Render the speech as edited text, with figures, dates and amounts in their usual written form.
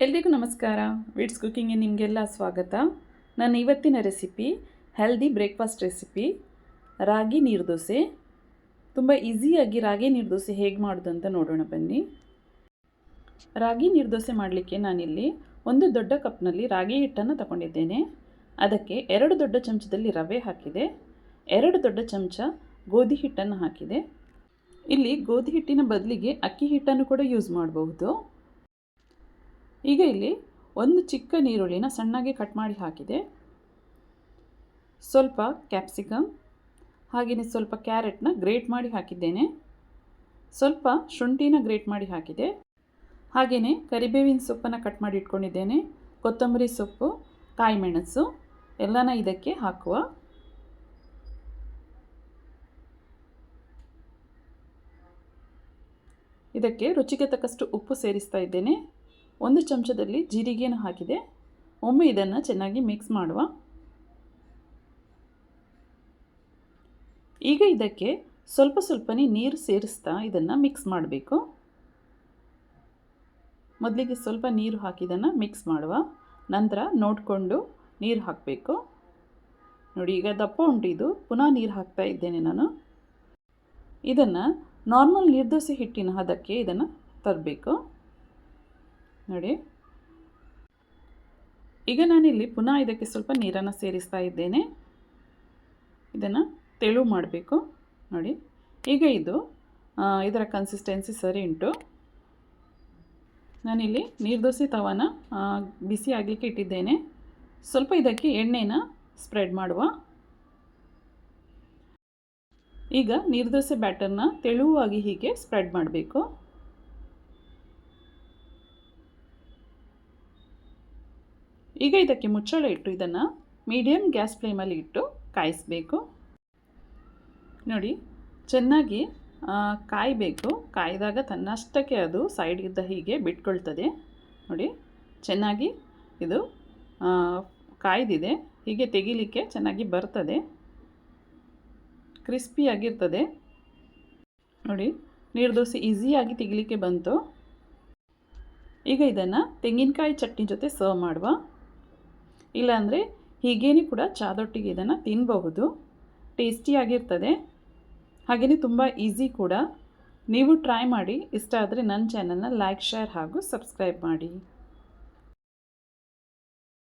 ಎಲ್ರಿಗೂ ನಮಸ್ಕಾರ. ವಿಟ್ಸ್ ಕುಕಿಂಗ್ಗೆ ನಿಮಗೆಲ್ಲ ಸ್ವಾಗತ. ನನ್ನ ಇವತ್ತಿನ ರೆಸಿಪಿ ಹೆಲ್ದಿ ಬ್ರೇಕ್ಫಾಸ್ಟ್ ರೆಸಿಪಿ ರಾಗಿ ನೀರುದೋಸೆ. ತುಂಬ ಈಸಿಯಾಗಿ ರಾಗಿ ನೀರುದೋಸೆ ಹೇಗೆ ಮಾಡೋದು ಅಂತ ನೋಡೋಣ ಬನ್ನಿ. ರಾಗಿ ನೀರುದೋಸೆ ಮಾಡಲಿಕ್ಕೆ ನಾನಿಲ್ಲಿ ಒಂದು ದೊಡ್ಡ ಕಪ್ನಲ್ಲಿ ರಾಗಿ ಹಿಟ್ಟನ್ನು ತಗೊಂಡಿದ್ದೇನೆ. ಅದಕ್ಕೆ 2 ದೊಡ್ಡ ಚಮಚದಲ್ಲಿ ರವೆ ಹಾಕಿದೆ, 2 ದೊಡ್ಡ ಚಮಚ ಗೋಧಿ ಹಿಟ್ಟನ್ನು ಹಾಕಿದೆ. ಇಲ್ಲಿ ಗೋಧಿ ಹಿಟ್ಟಿನ ಬದಲಿಗೆ ಅಕ್ಕಿ ಹಿಟ್ಟನ್ನು ಕೂಡ ಯೂಸ್ ಮಾಡಬಹುದು. ಈಗ ಇಲ್ಲಿ ಒಂದು ಚಿಕ್ಕ ನೀರುಳ್ಳಿನ ಸಣ್ಣಗೆ ಕಟ್ ಮಾಡಿ ಹಾಕಿದೆ, ಸ್ವಲ್ಪ ಕ್ಯಾಪ್ಸಿಕಮ್, ಹಾಗೆಯೇ ಸ್ವಲ್ಪ ಕ್ಯಾರೆಟ್ನ ಗ್ರೇಟ್ ಮಾಡಿ ಹಾಕಿದ್ದೇನೆ, ಸ್ವಲ್ಪ ಶುಂಠಿನ ಗ್ರೇಟ್ ಮಾಡಿ ಹಾಕಿದೆ, ಹಾಗೆಯೇ ಕರಿಬೇವಿನ ಸೊಪ್ಪನ್ನು ಕಟ್ ಮಾಡಿ ಇಟ್ಕೊಂಡಿದ್ದೇನೆ, ಕೊತ್ತಂಬರಿ ಸೊಪ್ಪು, ಕಾಯಿ ಮೆಣಸು ಎಲ್ಲನ ಇದಕ್ಕೆ ಹಾಕುವ. ಇದಕ್ಕೆ ರುಚಿಗೆ ತಕ್ಕಷ್ಟು ಉಪ್ಪು ಸೇರಿಸ್ತಾ ಇದ್ದೇನೆ. 1 ಚಮಚದಲ್ಲಿ ಜೀರಿಗೆಯನ್ನು ಹಾಕಿದೆ. ಒಮ್ಮೆ ಇದನ್ನು ಚೆನ್ನಾಗಿ ಮಿಕ್ಸ್ ಮಾಡುವ. ಈಗ ಇದಕ್ಕೆ ಸ್ವಲ್ಪ ಸ್ವಲ್ಪನೇ ನೀರು ಸೇರಿಸ್ತಾ ಇದನ್ನು ಮಿಕ್ಸ್ ಮಾಡಬೇಕು. ಮೊದಲಿಗೆ ಸ್ವಲ್ಪ ನೀರು ಹಾಕಿದನ್ನು ಮಿಕ್ಸ್ ಮಾಡುವ. ನಂತರ ನೋಡಿಕೊಂಡು ನೀರು ಹಾಕಬೇಕು. ನೋಡಿ, ಈಗ ದಪ್ಪ ಉಂಟು ಇದು. ಪುನಃ ನೀರು ಹಾಕ್ತಾ ಇದ್ದೇನೆ ನಾನು. ಇದನ್ನು ನಾರ್ಮಲ್ ನೀರುದೋಸೆ ಹಿಟ್ಟಿನ ಹದಕ್ಕೆ ಇದನ್ನು ತರಬೇಕು. ನೋಡಿ, ಈಗ ನಾನಿಲ್ಲಿ ಪುನಃ ಇದಕ್ಕೆ ಸ್ವಲ್ಪ ನೀರನ್ನು ಸೇರಿಸ್ತಾ ಇದ್ದೇನೆ. ಇದನ್ನು ತೆಳು ಮಾಡಬೇಕು. ನೋಡಿ, ಈಗ ಇದು ಇದರ ಕನ್ಸಿಸ್ಟೆನ್ಸಿ ಸರಿ ಉಂಟು. ನಾನಿಲ್ಲಿ ನೀರುದೋಸೆ ತವಾನ ಬಿಸಿ ಆಗಲಿಕ್ಕೆ ಇಟ್ಟಿದ್ದೇನೆ. ಸ್ವಲ್ಪ ಇದಕ್ಕೆ ಎಣ್ಣೆನ ಸ್ಪ್ರೆಡ್ ಮಾಡುವ. ಈಗ ನೀರುದೋಸೆ ಬ್ಯಾಟರ್ನ ತೆಳುವಾಗಿ ಹೀಗೆ ಸ್ಪ್ರೆಡ್ ಮಾಡಬೇಕು. ಈಗ ಇದಕ್ಕೆ ಮುಚ್ಚಳ ಇಟ್ಟು ಇದನ್ನು ಮೀಡಿಯಮ್ ಗ್ಯಾಸ್ ಫ್ಲೇಮಲ್ಲಿ ಇಟ್ಟು ಕಾಯಿಸಬೇಕು. ನೋಡಿ, ಚೆನ್ನಾಗಿ ಕಾಯಬೇಕು. ಕಾಯ್ದಾಗ ತನ್ನಷ್ಟಕ್ಕೆ ಅದು ಸೈಡಿಂದ ಹೀಗೆ ಬಿಟ್ಕೊಳ್ತದೆ. ನೋಡಿ, ಚೆನ್ನಾಗಿ ಇದು ಕಾಯ್ದಿದೆ. ಹೀಗೆ ತೆಗಿಲಿಕ್ಕೆ ಚೆನ್ನಾಗಿ ಬರ್ತದೆ, ಕ್ರಿಸ್ಪಿಯಾಗಿರ್ತದೆ. ನೋಡಿ, ನೀರುದೋಸೆ ಈಸಿಯಾಗಿ ತೆಗಿಲಿಕ್ಕೆ ಬಂತು. ಈಗ ಇದನ್ನು ತೆಂಗಿನಕಾಯಿ ಚಟ್ನಿ ಜೊತೆ ಸರ್ವ್ ಮಾಡುವ. ಇಲ್ಲಾಂದರೆ ಹೀಗೇನೆ ಕೂಡ ಚಾದೊಟ್ಟಿಗೆ ಇದನ್ನು ತಿನ್ನಬಹುದು. ಟೇಸ್ಟಿಯಾಗಿರ್ತದೆ, ಹಾಗೆಯೇ ತುಂಬ ಈಸಿ ಕೂಡ. ನೀವು ಟ್ರೈ ಮಾಡಿ. ಇಷ್ಟ ಆದರೆ ನನ್ನ ಚಾನಲ್ನ ಲೈಕ್, ಶೇರ್ ಹಾಗೂ ಸಬ್ಸ್ಕ್ರೈಬ್ ಮಾಡಿ.